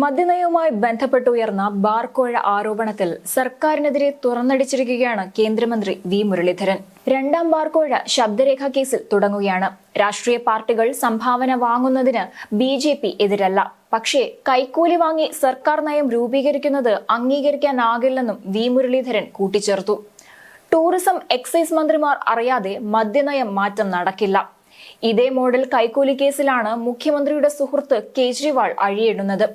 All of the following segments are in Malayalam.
മദ്യനയവുമായി ബന്ധപ്പെട്ടുയർന്ന ബാർക്കോഴ ആരോപണത്തിൽ സർക്കാരിനെതിരെ തുറന്നടിച്ചിരിക്കുകയാണ് കേന്ദ്രമന്ത്രി വി മുരളീധരൻ. രണ്ടാം ബാർക്കോഴ ശബ്ദരേഖ കേസിൽ തുടങ്ങുകയാണ്. രാഷ്ട്രീയ പാർട്ടികൾ സംഭാവന വാങ്ങുന്നതിന് BJP എതിരല്ല. പക്ഷേ കൈക്കൂലി വാങ്ങി സർക്കാർ നയം രൂപീകരിക്കുന്നത് അംഗീകരിക്കാനാകില്ലെന്നും വി മുരളീധരൻ കൂട്ടിച്ചേർത്തു. ടൂറിസം, എക്സൈസ് മന്ത്രിമാർ അറിയാതെ മദ്യനയം മാറ്റം നടക്കില്ല. ഇതേ മോഡൽ കൈക്കൂലി കേസിലാണ് മുഖ്യമന്ത്രിയുടെ സുഹൃത്ത് കേജ്രിവാൾ അഴിയിടുന്നത്.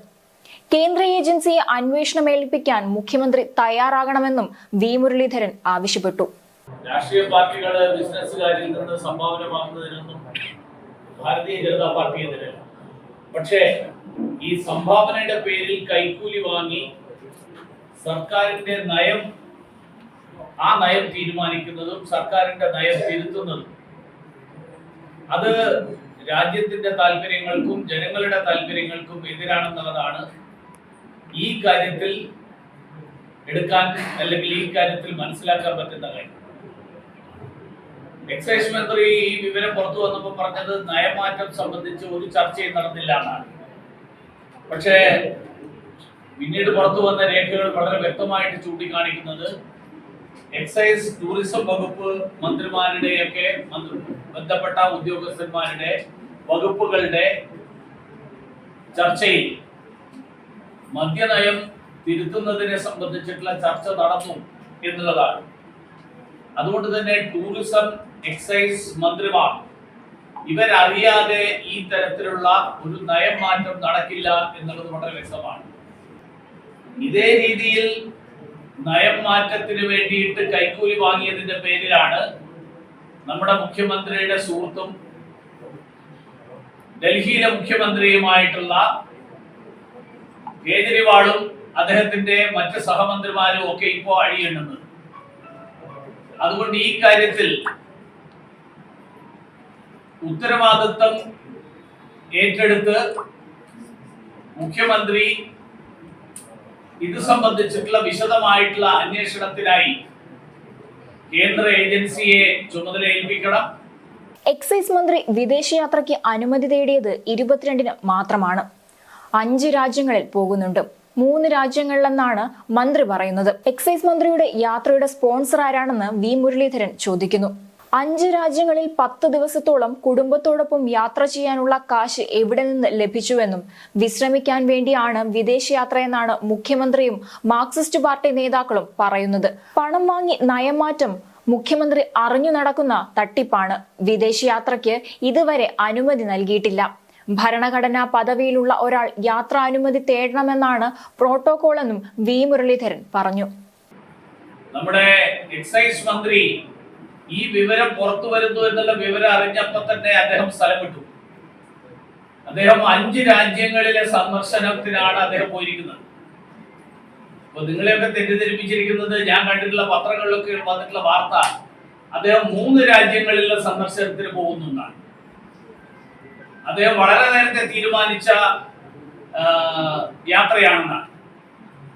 കേന്ദ്ര ഏജൻസിയെ അന്വേഷണം ഏൽപ്പിക്കാൻ മുഖ്യമന്ത്രി തയ്യാറാകണമെന്നും വി മുരളീധരൻ ആവശ്യപ്പെട്ടു. രാഷ്ട്രീയ പാർട്ടികള് ബിസിനസ്സുകാരിൽ നിന്ന് സംഭാവന വാങ്ങുന്നതിനൊന്നും ഭാരതീയ ജനതാ പാർട്ടി എതിരല്ല. പക്ഷേ ഈ സംഭാവനയുടെ പേരിൽ കൈക്കൂലി വാങ്ങി സർക്കാരിന്റെ നയം, ആ നയം തീരുമാനിക്കുന്നതും സർക്കാരിന്റെ നയം തിരുത്തുന്നതും അത് രാജ്യത്തിന്റെ താല്പര്യങ്ങൾക്കും ജനങ്ങളുടെ താല്പര്യങ്ങൾക്കും എതിരാണെന്നുള്ളതാണ് ഈ കാര്യത്തിൽ എടുക്കാൻ, അല്ലെങ്കിൽ ഈ കാര്യത്തിൽ മനസ്സിലാക്കാൻ പറ്റുന്ന കാര്യം. എക്സൈസ് മന്ത്രി ഈ വിവരം പുറത്തു വന്നപ്പോൾ പറഞ്ഞത് നയമാറ്റം സംബന്ധിച്ച് ഒരു ചർച്ചയും നടന്നില്ല എന്നാണ്. പക്ഷേ പിന്നീട് പുറത്തു വന്ന രേഖകൾ വളരെ വ്യക്തമായിട്ട് ചൂണ്ടിക്കാണിക്കുന്നത് എക്സൈസ്, ടൂറിസം വകുപ്പ് മന്ത്രിമാരുടെയൊക്കെ ബന്ധപ്പെട്ട ഉദ്യോഗസ്ഥന്മാരുടെ വകുപ്പുകളുടെ ചർച്ചയിൽ മദ്യനയം തിരുത്തുന്നതിനെ സംബന്ധിച്ചിട്ടുള്ള ചർച്ച നടന്നു എന്നുള്ളതാണ്. അതുകൊണ്ട് തന്നെ ടൂറിസം, എക്സൈസ് മന്ത്രിമാർ ഇവരറിയാതെ ഈ തരത്തിലുള്ള ഒരു നയം മാറ്റം നടക്കില്ല എന്നുള്ളത് വളരെ വ്യക്തമാണ്. ഇതേ രീതിയിൽ നയം മാറ്റത്തിന് വേണ്ടിയിട്ട് കൈക്കൂലി വാങ്ങിയതിന്റെ പേരിലാണ് നമ്മുടെ മുഖ്യമന്ത്രിയുടെ സുഹൃത്തും ഡൽഹിയിലെ മുഖ്യമന്ത്രിയുമായിട്ടുള്ള കേജ്രിവാളും അദ്ദേഹത്തിന്റെ മറ്റ് സഹമന്ത്രിമാരും ഒക്കെ ഇപ്പോ അഴിയെണ്ണുന്നത്. അതുകൊണ്ട് ഈ കാര്യത്തിൽ ഉത്തരവാദിത്വം ഏറ്റെടുത്ത് മുഖ്യമന്ത്രി ഇത് സംബന്ധിച്ചിട്ടുള്ള വിശദമായിട്ടുള്ള അന്വേഷണത്തിനായി കേന്ദ്ര ഏജൻസിയെ ചുമതലയേൽപ്പിക്കണം. എക്സൈസ് മന്ത്രി വിദേശയാത്രയ്ക്ക് അനുമതി തേടിയത് 22-ന് മാത്രമാണ്. 5 രാജ്യങ്ങളിൽ പോകുന്നുണ്ട്. 3 രാജ്യങ്ങളിലെന്നാണ് മന്ത്രി പറയുന്നത്. എക്സൈസ് മന്ത്രിയുടെ യാത്രയുടെ സ്പോൺസർ ആരാണെന്ന് വി മുരളീധരൻ ചോദിക്കുന്നു. 5 രാജ്യങ്ങളിൽ 10 ദിവസത്തോളം കുടുംബത്തോടൊപ്പം യാത്ര ചെയ്യാനുള്ള കാശ് എവിടെ നിന്ന് ലഭിച്ചുവെന്നും വിശ്രമിക്കാൻ വേണ്ടിയാണ് വിദേശയാത്രയെന്നാണ് മുഖ്യമന്ത്രിയും മാർക്സിസ്റ്റ് പാർട്ടി നേതാക്കളും പറയുന്നത്. പണം വാങ്ങി നയമാറ്റം മുഖ്യമന്ത്രി അറിഞ്ഞു നടക്കുന്ന തട്ടിപ്പാണ്. വിദേശയാത്രയ്ക്ക് ഇതുവരെ അനുമതി നൽകിയിട്ടില്ല. ഭരണഘടനാ പദവിയിലുള്ള ഒരാൾ യാത്രാനുമതി തേടണമെന്നാണ് പ്രോട്ടോകോൾ എന്നും വി മുരളീധരൻ പറഞ്ഞു. നമ്മുടെ എക്സൈസ് മന്ത്രി ഈ വിവരം പുറത്തു വരുന്നു എന്നുള്ള വിവരം അറിഞ്ഞപ്പോൾ തന്നെ അദ്ദേഹം സ്ഥലം വിട്ടു. അദ്ദേഹം 5 രാജ്യങ്ങളിലെ സന്ദർശനത്തിനാണ് അദ്ദേഹം പോയിരിക്കുന്നത്. അപ്പൊ നിങ്ങളെയൊക്കെ തെറ്റിദ്ധരിപ്പിച്ചിരിക്കുന്നത്, ഞാൻ കണ്ടിട്ടുള്ള പത്രങ്ങളിലൊക്കെ വന്നിട്ടുള്ള വാർത്ത അദ്ദേഹം 3 രാജ്യങ്ങളിലെ സന്ദർശനത്തിന് പോകുന്നതാണ്. അദ്ദേഹം വളരെ നേരത്തെ തീരുമാനിച്ച യാത്രയാണെന്നാണ്.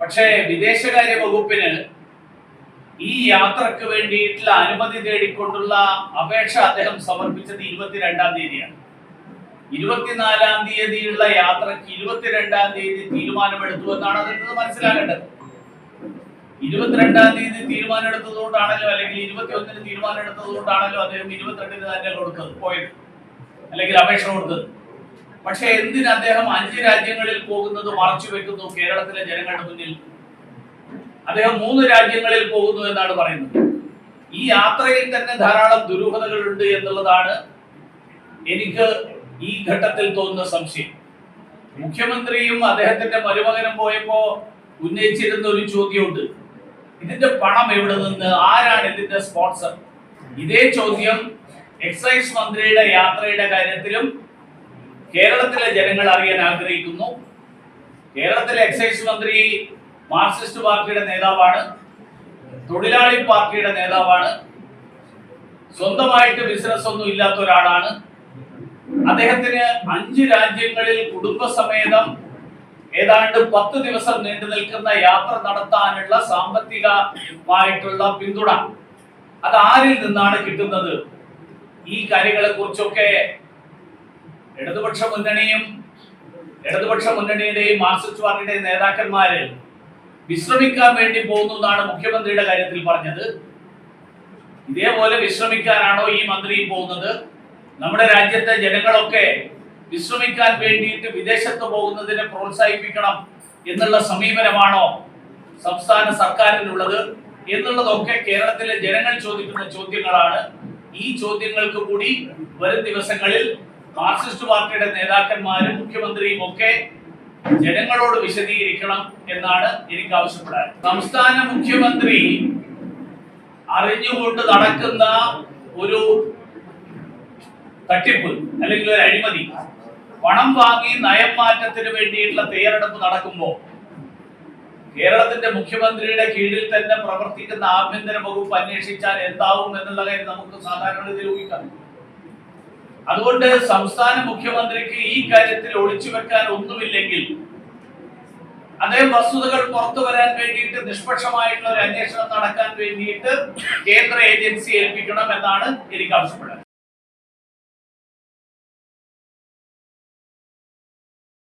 പക്ഷേ വിദേശകാര്യ വകുപ്പിന് ഈ യാത്രക്ക് വേണ്ടിയിട്ടുള്ള അനുമതി തേടിക്കൊണ്ടുള്ള അപേക്ഷ അദ്ദേഹം സമർപ്പിച്ചത് 22-ാം തീയതിയാണ്. 24-ാം തീയതിയുള്ള യാത്രക്ക് 22-ാം തീയതി തീരുമാനമെടുത്തു എന്നാണ് അതിൽ മനസ്സിലാക്കേണ്ടത്. 22-ാം തീയതി തീരുമാനമെടുത്തതുകൊണ്ടാണല്ലോ, അല്ലെങ്കിൽ 21-ന് തീരുമാനമെടുത്തതുകൊണ്ടാണല്ലോ അദ്ദേഹം 22-ന് തന്നെ പോയത്, അല്ലെങ്കിൽ അപേക്ഷ കൊടുത്തത്. പക്ഷെ എന്തിന് അദ്ദേഹം 5 രാജ്യങ്ങളിൽ പോകുന്നത് മറച്ചു വെക്കുന്നു കേരളത്തിലെ ജനങ്ങളുടെ മുന്നിൽ? അദ്ദേഹം 3 രാജ്യങ്ങളിൽ പോകുന്നു എന്നാണ് പറയുന്നത്. ഈ യാത്രയിൽ തന്നെ ധാരാളം ദുരൂഹതകളുണ്ട് എന്നുള്ളതാണ് എനിക്ക് ഈ ഘട്ടത്തിൽ തോന്നുന്ന സംശയം. മുഖ്യമന്ത്രിയും അദ്ദേഹത്തിന്റെ മരുമകനും പോയപ്പോ ഉന്നയിച്ചിരുന്ന ഒരു ചോദ്യമുണ്ട്, ഇതിന്റെ പണം എവിടെ നിന്ന്, ആരാണ് ഇതിന്റെ സ്പോൺസർ? ഇതേ ചോദ്യം എക്സൈസ് മന്ത്രിയുടെ യാത്രയുടെ കാര്യത്തിലും കേരളത്തിലെ ജനങ്ങൾ അറിയാൻ ആഗ്രഹിക്കുന്നു. കേരളത്തിലെ എക്സൈസ് മന്ത്രി മാർക്സിസ്റ്റ് പാർട്ടിയുടെ നേതാവാണ്, തൊഴിലാളി പാർട്ടിയുടെ നേതാവാണ്, സ്വന്തമായിട്ട് ബിസിനസ് ഒന്നും ഇല്ലാത്ത ഒരാളാണ്. അദ്ദേഹത്തിന് 5 രാജ്യങ്ങളിൽ കുടുംബസമേതം ഏതാണ്ട് 10 ദിവസം നീണ്ടു നിൽക്കുന്ന യാത്ര നടത്താനുള്ള സാമ്പത്തികമായിട്ടുള്ള പിന്തുണ അത് ആരിൽ നിന്നാണ് കിട്ടുന്നത്? ഈ കാര്യങ്ങളെ കുറിച്ചൊക്കെ ഇടതുപക്ഷ മുന്നണിയും ഇടതുപക്ഷ മുന്നണിയുടെയും മാർക്സിസ്റ്റ് പാർട്ടിയുടെയും നേതാക്കന്മാര് വിശ്രമിക്കാൻ വേണ്ടി പോകുന്നു എന്നാണ് മുഖ്യമന്ത്രിയുടെ കാര്യത്തിൽ പറഞ്ഞത്. ഇതേപോലെ വിശ്രമിക്കാനാണോ ഈ മന്ത്രിയും പോകുന്നത്? നമ്മുടെ രാജ്യത്തെ ജനങ്ങളൊക്കെ വിശ്രമിക്കാൻ വേണ്ടിയിട്ട് വിദേശത്ത് പോകുന്നതിനെ പ്രോത്സാഹിപ്പിക്കണം എന്നുള്ള സമീപനമാണോ സംസ്ഥാന സർക്കാരിനുള്ളത് എന്നുള്ളതൊക്കെ കേരളത്തിലെ ജനങ്ങൾ ചോദിക്കുന്ന ചോദ്യങ്ങളാണ്. ഈ ചോദ്യങ്ങൾക്ക് കൂടി വരും ദിവസങ്ങളിൽ മാർക്സിസ്റ്റ് പാർട്ടിയുടെ നേതാക്കന്മാരും മുഖ്യമന്ത്രിയും ഒക്കെ ജനങ്ങളോട് വിശദീകരിക്കണം എന്നാണ് എനിക്ക് ആവശ്യപ്പെടാൻ. സംസ്ഥാന മുഖ്യമന്ത്രി അറിഞ്ഞുകൊണ്ട് നടക്കുന്ന ഒരു തട്ടിപ്പ് അല്ലെങ്കിൽ ഒരു അഴിമതി, പണം വാങ്ങി നയം മാറ്റത്തിന് വേണ്ടിയിട്ടുള്ള തയ്യാറെടുപ്പ് നടക്കുമ്പോൾ കേരളത്തിന്റെ മുഖ്യമന്ത്രിയുടെ കീഴിൽ തന്നെ പ്രവർത്തിക്കുന്ന ആഭ്യന്തര വകുപ്പ് അന്വേഷിച്ചാൽ എന്താവും എന്നുള്ള കാര്യം നമുക്ക് സാധാരണ രീതിയിൽ ഊഹിക്കാം. അതുകൊണ്ട് സംസ്ഥാന മുഖ്യമന്ത്രിക്ക് ഈ കാര്യത്തിൽ ഒളിച്ചു വെക്കാൻ ഒന്നുമില്ലെങ്കിൽ അദ്ദേഹം വസ്തുതകൾ പുറത്തു വരാൻ വേണ്ടിയിട്ട് നിഷ്പക്ഷമായിട്ടുള്ള ഒരു അന്വേഷണം നടക്കാൻ വേണ്ടിയിട്ട് കേന്ദ്ര ഏജൻസി ഏൽപ്പിക്കണം എന്നാണ് എനിക്ക് ആവശ്യപ്പെടുന്നത്.